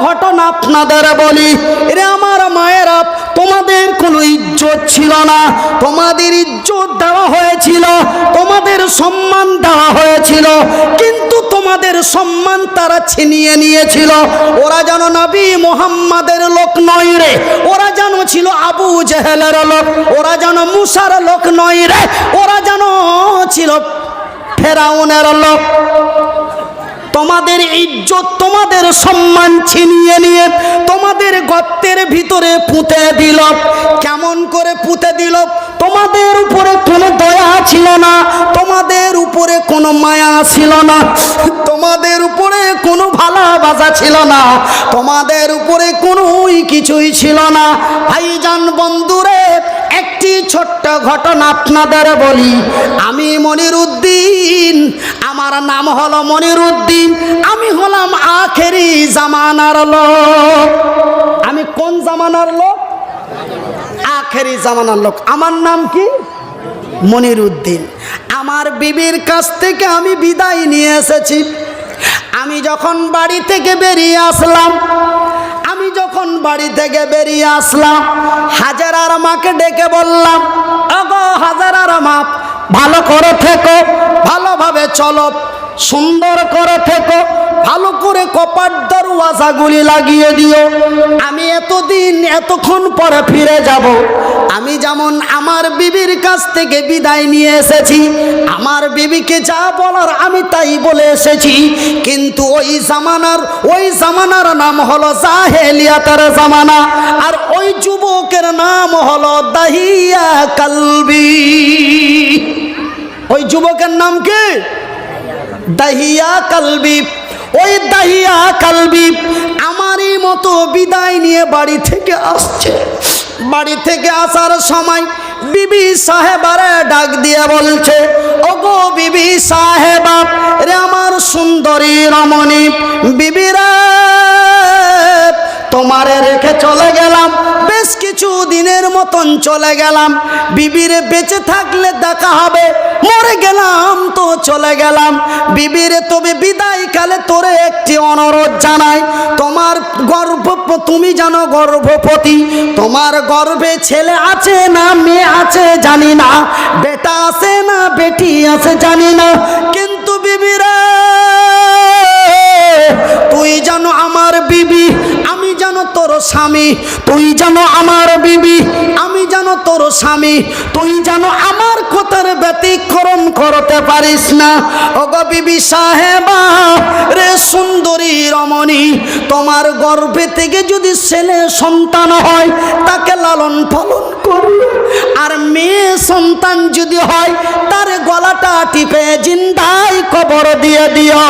ঘটনা আপনাদের বলি। রে আমার মায়েরা, তোমাদের কোনো ইজ্জত ছিল না, তোমাদের ইজ্জত দেওয়া হয়েছিল, তোমাদের সম্মান দেওয়া হয়েছিল, কিন্তু তোমাদের সম্মান তারা ছিনিয়ে নিয়েছিল। ওরা যেন নবী মুহাম্মাদের লোক নয় রে, ওরা যেন ছিল আবু জেহেলের লোক, ওরা যেন মুসার লোক নয় রে, ওরা যেন ছিল ফেরাউনের লোক। তোমাদের ইজ্জত, তোমাদের সম্মান ছিনিয়ে নিয়ে তোমাদের গর্তের ভিতরে পুঁতে দিল। কেমন করে পুঁতে দিল? তোমাদের উপরে কোনো দয়া ছিল না, তোমাদের উপরে কোনো মায়া ছিল না, তোমাদের উপরে কোনো ভালোবাসা ছিল না, তোমাদের উপরে কোনো কিছুই ছিল না। ভাইজান বন্ধুরে, একটি ছোট্ট ঘটনা আপনাদের বলি। আমি মনিরুদ্দিন, আমার নাম হলো মনিরুদ্দিন, আমি হলাম আখেরি জামানার লোক। আমি কোন জামানার লোক? আখেরি জামানার লোক। আমার নাম কি? মনিরুদ্দিন। আমার বিবির কাছ থেকে আমি বিদায় নিয়ে এসেছি। আমি যখন বাড়ি থেকে বেরিয়ে আসলাম, হাজারার মাকে ডেকে বললাম, ওগো হাজারার মা, ভালো করে থেকো, ভালোভাবে চলো, সুন্দর করে থেকো, ভালো করে কপাট দরওয়াজাগুলি লাগিয়ে দিও। আমি এতক্ষণ পরে ফিরে যাব। আমি যেমন আমার বিবির কাছ থেকে বিদায় নিয়ে এসেছি, আমার বিবিকে যা বলার আমি তাই বলে এসেছি, কিন্তু ওই জামানার নাম হলো জাহেলিয়াতের জামানা, আর ওই যুবকের নাম হলো দাহিয়া কালবি। ওই যুবকের নাম কি? দাহিয়া কালবি। ওই দাহিয়া কালবি আমারই মতো বিদায় নিয়ে বাড়ি থেকে আসছে। বাড়ি থেকে আসার সময় বিবি সাহেবারে ডাক দিয়ে বলছে, ওগো বিবি সাহেবা রে, আমার সুন্দরী রমণী বিবিরা, তোমারে রেখে চলে গেলাম, বেশ কিছু দিনের মতন চলে গেলাম। বিবিরে বেঁচে থাকলে দেখা হবে, মরে গেলাম তো চলে গেলাম। বিবিরে তবে বিদায় কালে তোরে একটি অনুরোধ জানাই, তোমার তুমি জানো গর্ভবতী, তোমার গর্ভে ছেলে আছে না মেয়ে আছে জানি না, বেটা আছে না বেটি আছে জানি না, কিন্তু বিবিরা তুই জানো আমার বিবি, আমি জানো তোর স্বামী, তুই জানো আমার বিবি, আমি জানো তোর স্বামী, তুই জানো আমার কথার ব্যতিক্রম করতে পারিস না। ওগো বিবি সাহেবা রে, সুন্দরী রমণী, তোমার গর্ভে থেকে যদি ছেলে সন্তান হয় তাকে লালন পালন করো, আর মেয়ে সন্তান যদি হয় তার গলাটা টিপে জিন্দাই কবর দিয়ে দিও।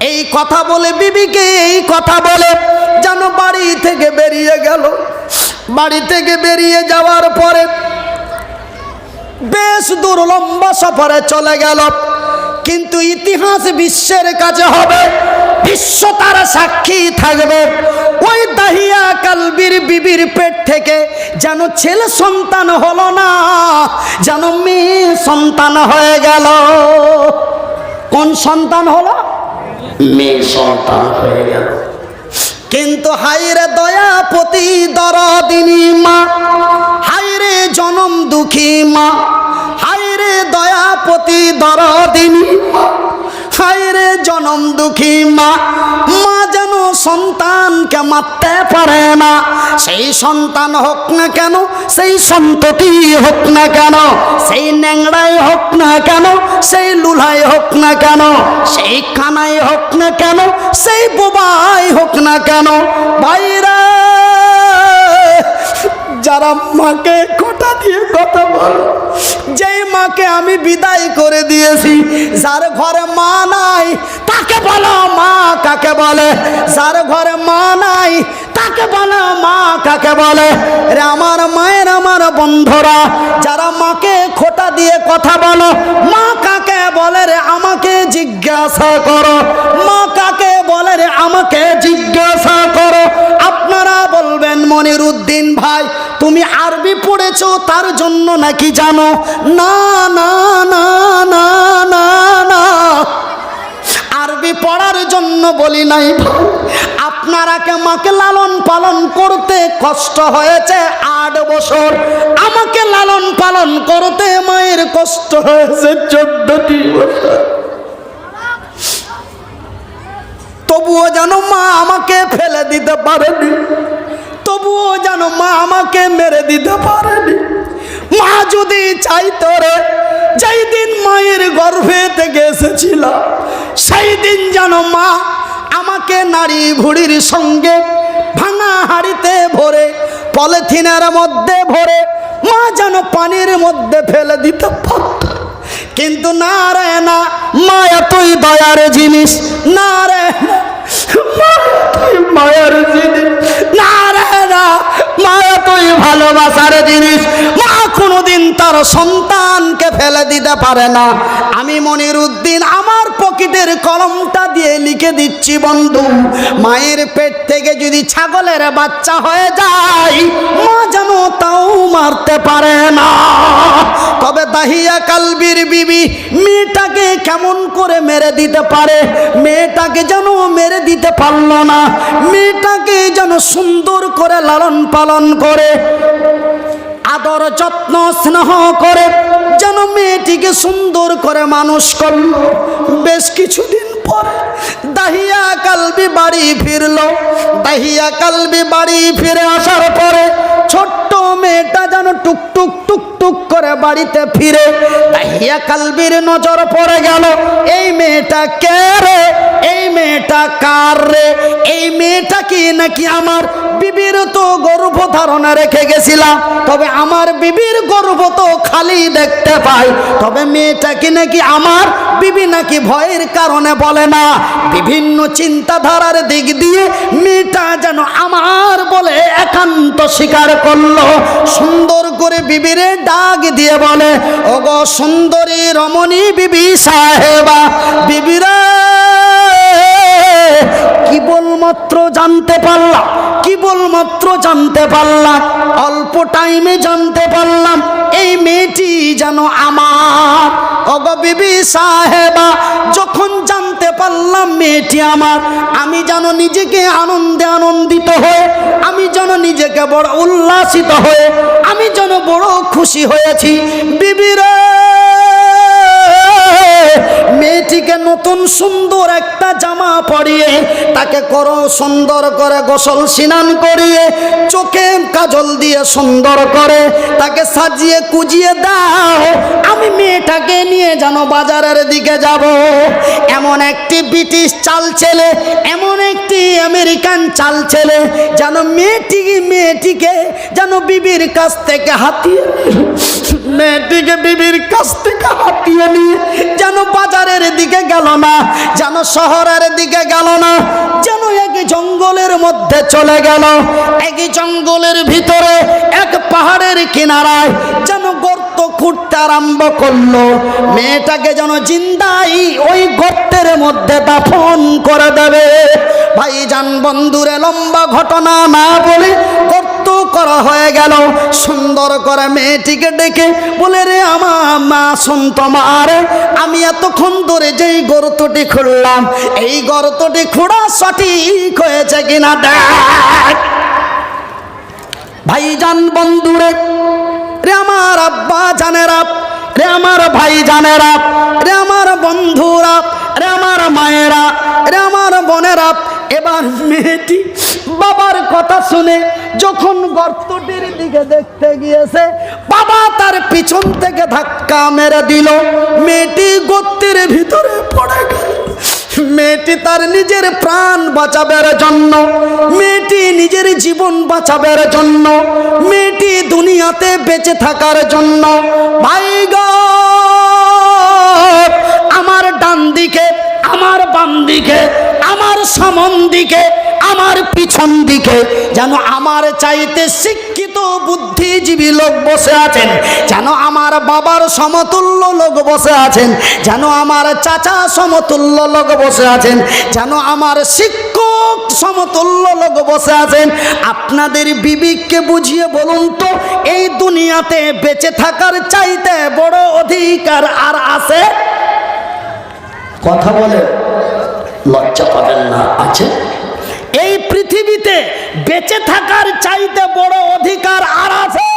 এই কথা বলে বিবিকে এই কথা বলে যেন বাড়ি থেকে বেরিয়ে গেল। বাড়ি থেকে বেরিয়ে যাওয়ার পরে বেশ দূর লম্বা সফরে চলে গেল, কিন্তু ইতিহাস বিশ্বের কাছে হবে, বিশ্ব তার সাক্ষী থাকবে। ওই দাহিয়া কালবির বিবির পেট থেকে যেন ছেলে সন্তান হলো না, যেন মেয়ে সন্তান হয়ে গেল। কোন সন্তান হলো? মেয়ে সন্তান হয়ে গেল। কিন্তু হায়রে দয়াপতি দরদিনী মা, হায়রে জনম দুঃখী মা, হায়রে দয়াপতি দরদিনী মা, হায়রে জনম দুঃখী মা, মা যেন সন্তানকে মারতে পারে না। সেই সন্তান হোক না কেন, সেই সন্ততি হোক না কেন, সেই ন্যাংড়াই হোক না কেন, সেই লুলাই হোক না কেন, সেই কানাই হোক না কেন, সেই বোবাই হোক না কেন, ভাইরা যারা মাকে কথা দিয়ে কথা বলো, যেই মাকে আমি বিদায় করে দিয়েছি, যার ঘরে মা নাই তাকে বলো মা কাকে বলে, যার ঘরে মা নাই তাকে বলো মা কাকে বলে। রে আমার মায়ের, আমার বন্ধুরা, যারা মাকে খোটা দিয়ে কথা বলো, মা কাকে বলে রে আমাকে জিজ্ঞাসা করো, মা কাকে বলে রে আমাকে জিজ্ঞাসা করো। আপনারা বলবেন মনিরুদ্দিন ভাই তুমি আরবি পড়েছো তার জন্য নাকি জানো? না না না না না না, আরবি পড়ার জন্য জন্য বলি নাই ভাই, আপনারাকে মাকে লালন পালন করতে কষ্ট হয়েছে 8 বছর, আমাকে লালন পালন করতে মায়ের কষ্ট হয়েছে 14টি বছর। তবুও যেন মা আমাকে ফেলে দিতে পারেনি, তবুও যেন মা আমাকে মেরে দিতে পারেনি। মা যদি চাইতো রে, যেই দিন মায়ের গর্ভে থেকে এসেছিলাম সেই দিন যেন মা আমাকে নারী ভুড়ির সঙ্গে ভাঙা হাড়িতে ভরে, পলিথিনের মধ্যে ভরে মা যেন পানির মধ্যে ফেলে দিতে পারত। কিন্তু না রে না, মা এতই দয়ার জিনিস, না রে মা এতই মায়ের জিনিস, না রে না, মা এতই ভালোবাসার জিনিস। মা কোনোদিন তার সন্তানকে ফেলে দিতে পারে না। আমি মনিরুদ্দিন আমার পকেটের কলমটা দিয়ে লিখে দিচ্ছি বন্ধু, মায়ের পেট থেকে যদি ছাগলের বাচ্চা হয়ে যায় মা যেন তাও মারতে পারে না। তবে দাহিয়া কালবির বিবি মেয়েটাকে কেমন করে মেরে দিতে পারে? মেয়েটাকে যেন মেরে দিতে পারলো না, মেয়েটাকে যেন সুন্দর করে লালন পালন করে, আদর যত্ন স্নেহ করে যেন মেয়েটিকে সুন্দর করে মানুষ করলো। বেশ কিছুদিন পরে দাহিয়া কালবি বাড়ি ফিরলো। দাহিয়া কালবি বাড়ি ফিরে আসার পরে ছোট্ট মেয়েটা যেন টুকটুক টুকটুক করে বাড়িতে ফিরে। দাহিয়া কালবির নজর পড়ে গেল, এই মেয়েটা কে রে, এই মেয়েটা কার রে? এই মেয়েটা কি নাকি আমার বিবির তো গর্ভধারণা রেখে গেছিলাম, তবে আমার বিবির গর্ভ তো খালি দেখতে পাই, তবে মেয়েটা কি নাকি আমার বিবি নাকি ভয়ের কারণে বলে না। বিভিন্ন চিন্তাধারার দিক দিয়ে মেয়েটা যেন আমার বলে একান্ত স্বীকার করলো। সুন্দর করে বিবিরে ডাক দিয়ে বলে, ওগো সুন্দরী রমণী বিবি সাহেবা, বিবিরা কেবলমাত্র জানতে পারলাম, কেবলমাত্র জানতে পারলাম, অল্প টাইমে জানতে পারলাম এই মেয়েটি যেন আমার। ওগো বিবি সাহেবা, যখন জানতে পারলাম মেয়েটি আমার, আমি যেন নিজেকে আনন্দে আনন্দিত হয়ে, আমি যেন নিজেকে বড় উল্লাসিত হয়ে, আমি যেন বড় খুশি হয়েছি। বিবিরা মেয়েটিকে নতুন সুন্দর একটা জামা পরিয়ে, তাকে করো সুন্দর করে গোসল স্নান করিয়ে, চোখে কাজল দিয়ে সুন্দর করে তাকে সাজিয়ে কুজিয়ে দাও। আমি মেয়েটাকে নিয়ে যেন বাজারের দিকে যাব। এমন একটি ব্রিটিশ চাল ছেলে, এমন একটি আমেরিকান চাল ছেলে যেন মেয়েটিকে যেন বিবির কাছ থেকে হাতিয়ে, মেয়েটিকে বিবির কাছ থেকে হাতিয়ে নিয়ে যেন বাজারের দিকে গেল না, যেন শহরের দিকে গেল না, যেন এক জঙ্গলের মধ্যে চলে গেল। এক জঙ্গলের ভিতরে এক পাহাড়ের কিনারায় যেন গর্ত খুঁড়তে আরম্ভ করলো। মেয়েটাকে যেন জিন্দাই ওই গর্তের মধ্যে দাফন করে দেবে। ভাইজান বন্ধুরে লম্বা ঘটনা না বলে গর্ত করা হয়ে গেল। সুন্দর করে মেয়েটিকে ডেকে বলে, রে আমার মা শুন, তোমার আমি এতক্ষণ ধরে যেই গর্তটি খুঁড়লাম, এই গর্তটি খোঁড়া সঠিক হয়েছে কিনা দেখ। ভাইজান বন্ধুরে, রে আমার আব্বা জানেরা, রে আমার ভাই জানেরা, রে আমার বন্ধুরা, রে আমার মায়েরা, রে আমার বোনেরা, এবার মেয়েটি বাবার কথা শুনে যখন গর্তটির দিকে দেখতে গিয়েছে, বাবা তার পিছন থেকে ধাক্কা মেরে দিল। মেয়েটি গর্তের ভিতরে পড়ে গেল। মেয়েটি তার নিজের প্রাণ বাঁচাবার জন্য, মেয়েটি নিজের জীবন বাঁচাবার জন্য, মেয়েটি দুনিয়াতে বেঁচে থাকার জন্য, ভাই গো আমার ডান দিকে, আমার বাম দিকে, আমার সামন দিকে, আমার পিছন দিকে যেন আমার চাইতে শিক্ষিত বুদ্ধিজীবী লোক বসে আছেন, যেন আমার বাবার সমতুল্য লোক বসে আছেন, যেন আমার চাচা সমতুল্য লোক বসে আছেন, যেন আমার শিক্ষক সমতুল্য লোক বসে আছেন। আপনাদের বিবেককে বুঝিয়ে বলুন তো, এই দুনিয়াতে বেঁচে থাকার চাইতে বড় অধিকার আর আছে? কথা বলে লজ্জা পাবেন না। আছে এই পৃথিবীতে বেঁচে থাকার চাইতে বড় অধিকার আর আছে?